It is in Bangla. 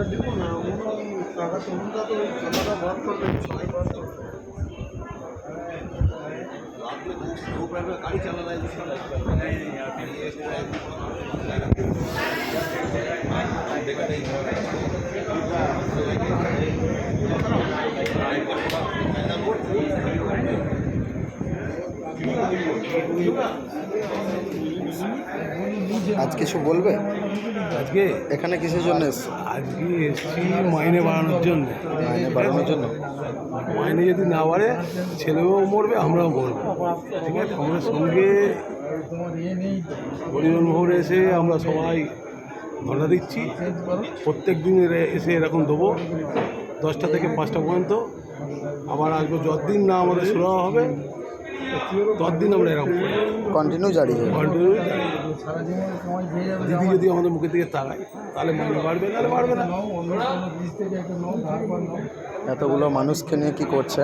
দেখুন না টাকা তরুণরা তো ওই খাতাটা বার করবেন সবাই বার করবেন গাড়ি চালানো আজ কিছু বলবে? আজকে এখানে কিসের জন্য এসছো? আজকে এসছি মাইনে বাড়ানোর জন্য। মাইনে বাড়ানোর জন্য? মাইনে যদি না বাড়ে ছেলেও মরবে, আমরাও মরবো। ঠিক আছে, আমরা সঙ্গে পরিবহন ভবনে এসে আমরা সবাই ধর্ণা দিচ্ছি। প্রত্যেক দিন এসে এরকম দেবো 10টা থেকে 5টা পর্যন্ত। আবার আসবো যতদিন না আমাদের শুরু হবে ততদিন আমরা এরকম কন্টিনিউ জারি হবে। কন্টিনিউ। দিদি যদি আমাদের মুখের দিকে তাকায় তাহলে মাইনে বাড়বে, তাহলে বাড়বে না। এতগুলো মানুষকে নিয়ে কি করছে?